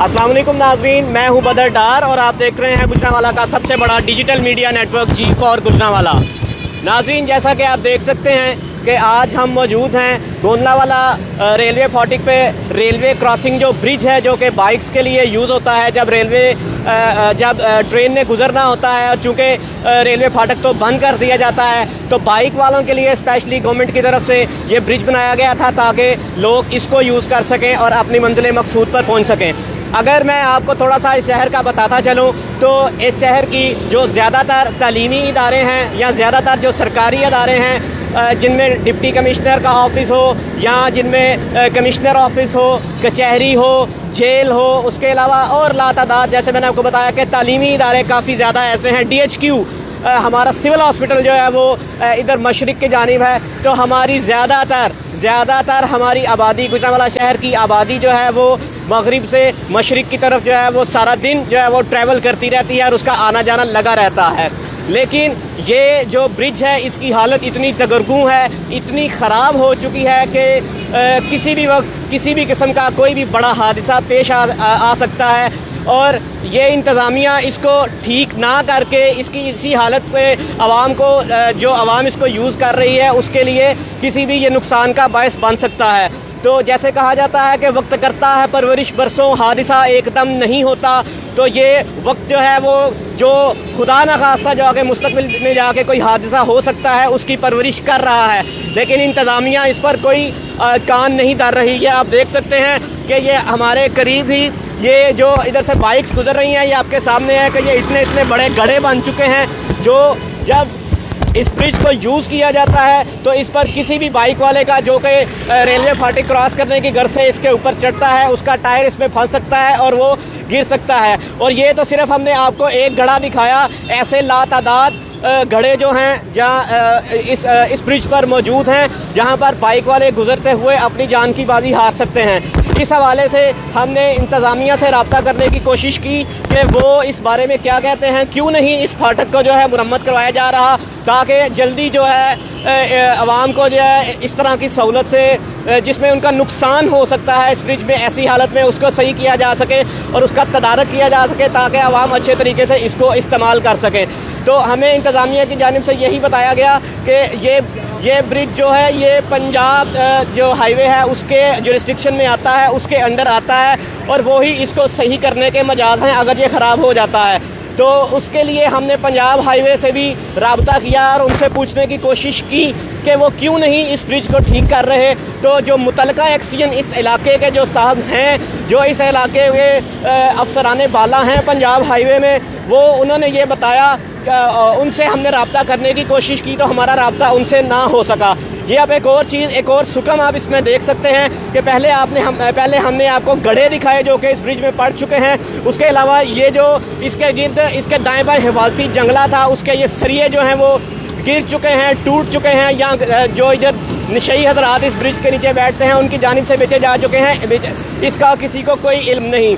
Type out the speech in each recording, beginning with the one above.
अस्सलाम वालेकुम नाजरीन, मैं हूं बदर डार और आप देख रहे हैं गुजरांवाला का सबसे बड़ा digital media network G4 Gujranwala. नाजरीन, जैसा कि आप देख सकते हैं कि आज हम मौजूद हैं गोंदलावाला रेलवे फाटक पे। रेलवे क्रॉसिंग जो ब्रिज है, जो कि बाइक्स के लिए यूज़ होता है जब ट्रेन ने गुजरना होता है, और चूँकि रेलवे फाटक तो बंद कर दिया जाता है, तो बाइक वालों के लिए स्पेशली गवर्नमेंट की तरफ से ये ब्रिज बनाया गया था ताकि लोग इसको यूज़ कर सकें और अपनी मंजिल मकसूद पर पहुँच सकें। अगर मैं आपको थोड़ा सा इस शहर का बताता चलूँ तो इस शहर की जो ज़्यादातर तालीमी इदारे हैं या ज़्यादातर जो सरकारी इदारे हैं, जिनमें डिप्टी कमिश्नर का ऑफ़िस हो या जिनमें कमिश्नर ऑफ़िस हो, कचहरी हो, जेल हो, उसके अलावा और लातादाद, जैसे मैंने आपको बताया कि तालीमी इदारे काफ़ी ज़्यादा ऐसे हैं। DHQ हमारा सिविल हॉस्पिटल जो है वो इधर मशरिक़ की जानिब है। तो हमारी ज़्यादातर हमारी आबादी, गुजरांवाला शहर की आबादी जो है वो मगरिब से मशरिक़ की तरफ जो है वो सारा दिन जो है वो ट्रैवल करती रहती है और उसका आना जाना लगा रहता है। लेकिन ये जो ब्रिज है, इसकी हालत इतनी दगरगूं है, इतनी ख़राब हो चुकी है कि किसी भी वक्त किसी भी किस्म का कोई भी बड़ा हादसा पेश आ सकता है। और ये इंतज़ामिया इसको ठीक ना करके इसकी इसी हालत पे आवाम को, जो आवाम इसको यूज़ कर रही है, उसके लिए किसी भी ये नुकसान का बायस बन सकता है। तो जैसे कहा जाता है कि वक्त करता है परवरिश बरसों, हादिसा एकदम नहीं होता। तो ये वक्त जो है वो जो खुदा न खास्ता जो आगे मुस्तकबिल में जाके कोई हादसा हो सकता है, उसकी परवरिश कर रहा है, लेकिन इंतज़ामिया इस पर कोई कान नहीं धर रही है। आप देख सकते हैं कि ये हमारे करीब ही ये जो इधर से बाइक्स गुजर रही हैं, ये आपके सामने है कि ये इतने बड़े गड्ढे बन चुके हैं, जो जब इस ब्रिज को यूज़ किया जाता है तो इस पर किसी भी बाइक वाले का जो कि रेलवे फाटक क्रॉस करने की गर्ज से इसके ऊपर चढ़ता है, उसका टायर इसमें फंस सकता है और वो गिर सकता है। और ये तो सिर्फ हमने आपको एक गड्ढा दिखाया, ऐसे लातादाद गड्ढे जो हैं जहाँ इस ब्रिज पर मौजूद हैं, जहाँ पर बाइक वाले गुजरते हुए अपनी जान की बाजी हार सकते हैं। इस हवाले से हमने इंतज़ामिया से रब्ता करने की कोशिश की कि वो इस बारे में क्या कहते हैं, क्यों नहीं इस फाटक को जो है मुरम्मत करवाया जा रहा, ताकि जल्दी जो है आवाम को जो है इस तरह की सहूलत से जिसमें उनका नुकसान हो सकता है इस ब्रिज में, ऐसी हालत में उसको सही किया जा सके और उसका तदारक किया जा सके, ताकि आवाम अच्छे तरीके से इसको इस्तेमाल कर सकें। तो हमें इंतज़ामिया की जानिब से यही बताया गया कि ये ब्रिज जो है ये पंजाब जो हाईवे है उसके जुरिस्डिक्शन में आता है, उसके अंडर आता है, और वो ही इसको सही करने के मजाज हैं अगर ये ख़राब हो जाता है। तो उसके लिए हमने पंजाब हाईवे से भी रब्ता किया और उनसे पूछने की कोशिश की कि वो क्यों नहीं इस ब्रिज को ठीक कर रहे। तो जो मुतलका एक्सीजन इस इलाके के जो साहब हैं, जो इस इलाके के अफसरान बाला हैं पंजाब हाईवे में, वो उन्होंने ये बताया, उनसे हमने रब्ता करने की कोशिश की तो हमारा रब्ता उनसे ना हो सका। ये आप एक और चीज़, एक और सुकम आप इसमें देख सकते हैं कि पहले हमने आपको गड्ढे दिखाए जो कि इस ब्रिज में पड़ चुके हैं। उसके अलावा ये जो इसके गिर्द इसके दाएं बाएं हिफाजती जंगला था, उसके ये सरिये जो हैं वो गिर चुके हैं, टूट चुके हैं, या जो इधर नशई हजरात इस ब्रिज के नीचे बैठते हैं उनकी जानिब से बेचे जा चुके हैं, इसका किसी को कोई इल्म नहीं।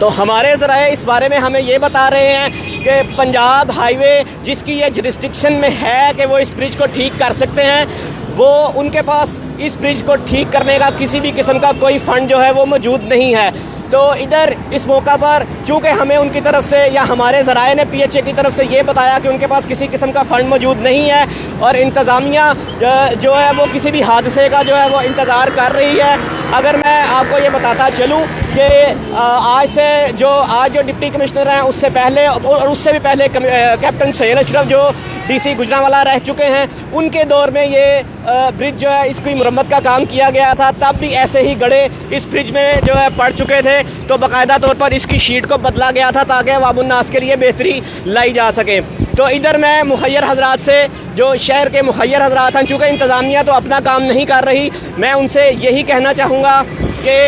तो हमारे ज़राए इस बारे में हमें ये बता रहे हैं कि पंजाब हाईवे जिसकी ये जुरिस्डिक्शन में है कि वो इस ब्रिज को ठीक कर सकते हैं, वो उनके पास इस ब्रिज को ठीक करने का किसी भी किस्म का कोई फ़ंड जो है वो मौजूद नहीं है। तो इधर इस मौका पर चूँकि हमें उनकी तरफ से या हमारे ज़राए ने PHA की तरफ से ये बताया कि उनके पास किसी किस्म का फ़ंड मौजूद नहीं है, और इंतज़ामिया जो है वो किसी भी हादसे का जो है वो इंतज़ार कर रही है। अगर मैं आपको ये बताता चलूँ कि आज जो डिप्टी कमिश्नर हैं, उससे पहले और उससे भी पहले कैप्टन सैयद अशरफ जो DC गुजरांवाला रह चुके हैं, उनके दौर में ये ब्रिज जो है इसकी मुरम्मत का काम किया गया था। तब भी ऐसे ही गड्ढे इस ब्रिज में जो है पड़ चुके थे, तो बाकायदा तौर पर इसकी शीट को बदला गया था ताकि अवामुन्नास के लिए बेहतरी लाई जा सके। तो इधर मैं मुखय्यर हजरात से, जो शहर के मुखय्यर हजरात हैं, चूँकि इंतज़ामिया तो अपना काम नहीं कर रही, मैं उनसे यही कहना चाहूँगा कि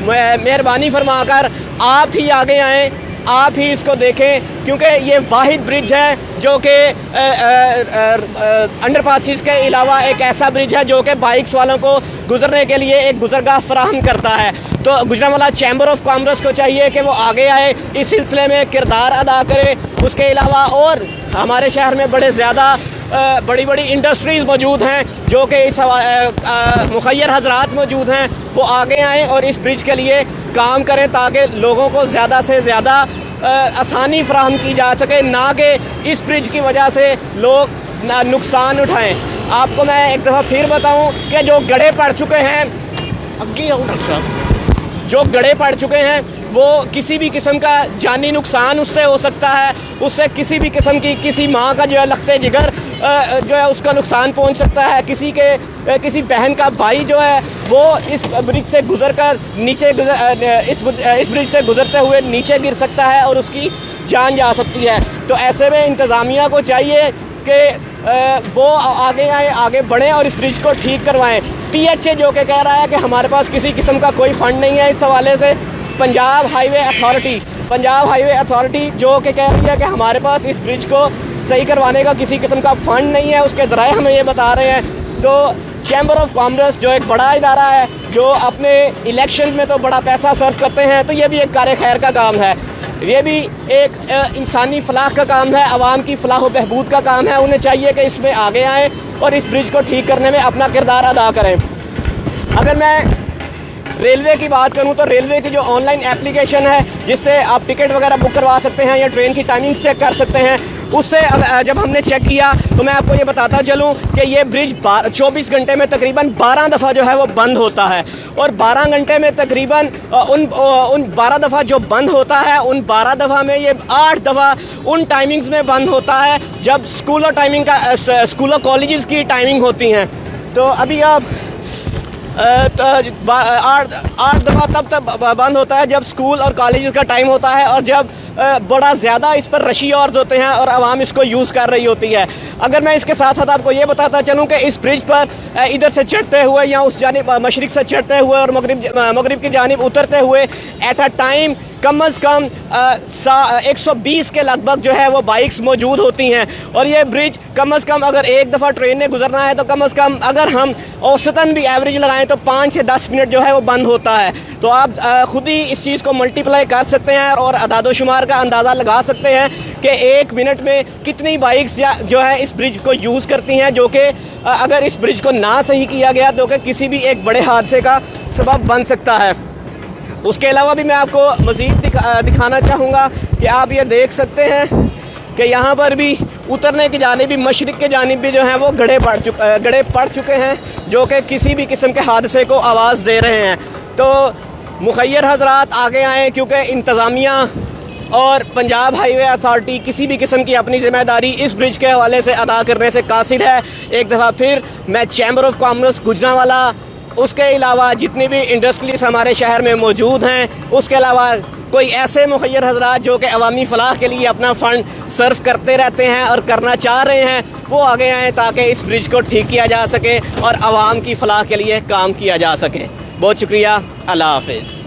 मेहरबानी फरमाकर आप ही आगे आएँ, आप ही इसको देखें, क्योंकि ये वाहिद ब्रिज है जो कि अंडरपासिस के अलावा एक ऐसा ब्रिज है जो कि बाइक्स वालों को गुजरने के लिए एक गुजरगाह फराहम करता है। तो गुजरांवाला चैम्बर ऑफ कॉमर्स को चाहिए कि वो आगे आए, इस सिलसिले में किरदार अदा करे। उसके अलावा और हमारे शहर में बड़े ज़्यादा बड़ी बड़ी इंडस्ट्रीज़ मौजूद हैं जो कि इस मुखय्यर हजरात मौजूद हैं, वो आगे आएँ और इस ब्रिज के लिए काम करें ताकि लोगों को ज़्यादा से ज़्यादा आसानी फराहम की जा सके, ना कि इस ब्रिज की वजह से लोग नुकसान उठाएँ। आपको मैं एक दफ़ा फिर बताऊँ कि जो गड्ढे पड़ चुके हैं, आगे आओ डॉक्टर साहब, जो गड्ढे पड़ चुके हैं वो किसी भी किस्म का जानी नुकसान उससे हो सकता है, उससे किसी भी किस्म की किसी माँ का जो है लखते जिगर जो है उसका नुकसान पहुंच सकता है। किसी बहन का भाई जो है वो इस ब्रिज से गुजरकर नीचे इस ब्रिज से गुजरते हुए नीचे गिर सकता है और उसकी जान जा सकती है। तो ऐसे में इंतज़ामिया को चाहिए कि वो आगे आए, आगे बढ़ें और इस ब्रिज को ठीक करवाएं। PHA जो कि कह रहा है कि हमारे पास किसी किस्म का कोई फ़ंड नहीं है, इस हवाले से पंजाब हाईवे अथॉरिटी जो कि कह रही है कि हमारे पास इस ब्रिज को सही करवाने का किसी किस्म का फ़ंड नहीं है, उसके ज़राए हमें ये बता रहे हैं। तो चैम्बर ऑफ कॉमर्स जो एक बड़ा इदारा है जो अपने इलेक्शन में तो बड़ा पैसा सर्व करते हैं, तो ये भी एक कार खैर का काम है, ये भी एक इंसानी फलाह का काम है, आवाम की फलाह व बहबूद का काम है। उन्हें चाहिए कि इसमें आगे आएँ और इस ब्रिज को ठीक करने में अपना किरदार अदा करें। अगर मैं रेलवे की बात करूं तो रेलवे की जो ऑनलाइन एप्लीकेशन है जिससे आप टिकट वगैरह बुक करवा सकते हैं या ट्रेन की टाइमिंग चेक कर सकते हैं, उससे जब हमने चेक किया तो मैं आपको ये बताता चलूं कि ये ब्रिज 24 घंटे में तकरीबन 12 दफ़ा जो है वो बंद होता है और 12 घंटे में तकरीबन उन 12 दफ़ा जो बंद होता है उन 12 दफ़ा में ये 8 दफ़ा उन टाइमिंग्स में बंद होता है जब स्कूलों कॉलेजेस की टाइमिंग होती हैं। तो अभी आप 8 दफ़ा तब बंद होता है जब स्कूल और कॉलेजेस का टाइम होता है और जब बड़ा ज़्यादा इस पर रशी आवर्स होते हैं और आवाम इसको यूज़ कर रही होती है। अगर मैं इसके साथ साथ आपको ये बताता चलूँ कि इस ब्रिज पर इधर से चढ़ते हुए या उस जानिब मशरिक़ से चढ़ते हुए और मगरिब की जानिब उतरते हुए एट अ टाइम कम अज़ कम 120 के लगभग जो है वो बाइक्स मौजूद होती हैं और ये ब्रिज कम अज़ कम अगर एक दफ़ा ट्रेन ने गुजरना है तो कम अज़ कम अगर हम औसतन भी एवरेज लगाएं तो 5 से 10 मिनट जो है वो बंद होता है। तो आप ख़ुद ही इस चीज़ को मल्टीप्लाई कर सकते हैं और अदाद शुमार का अंदाज़ा लगा सकते हैं कि 1 मिनट में कितनी बाइक्स जो है इस ब्रिज को यूज़ करती हैं, जो कि अगर इस ब्रिज को ना सही किया गया तो कि किसी भी एक बड़े हादसे का सबब बन सकता है। उसके अलावा भी मैं आपको मज़ीद दिखाना चाहूँगा कि आप ये देख सकते हैं कि यहाँ पर भी उतरने की जानिब भी मशरिक़ के जानिब भी जो हैं वो गड्ढे पड़ चुके हैं जो कि किसी भी किस्म के हादसे को आवाज़ दे रहे हैं। तो मुखय्यर हज़रात आगे आएँ क्योंकि इंतज़ामिया और पंजाब हाईवे अथॉरिटी किसी भी किस्म की अपनी ज़िम्मेदारी इस ब्रिज के हवाले से अदा करने से कासिर है। एक दफ़ा फिर मैं चैम्बर ऑफ कॉमर्स गुजरांवाला, उसके अलावा जितनी भी इंडस्ट्रीज हमारे शहर में मौजूद हैं, उसके अलावा कोई ऐसे मुखय्यर हज़रात जो कि अवामी फ़लाह के लिए अपना फ़ंड सर्व करते रहते हैं और करना चाह रहे हैं, वो आगे आएँ ताकि इस ब्रिज को ठीक किया जा सके और आवाम की फ़लाह के लिए काम किया जा सके। बहुत शुक्रिया, अल्लाह हाफ़िज़।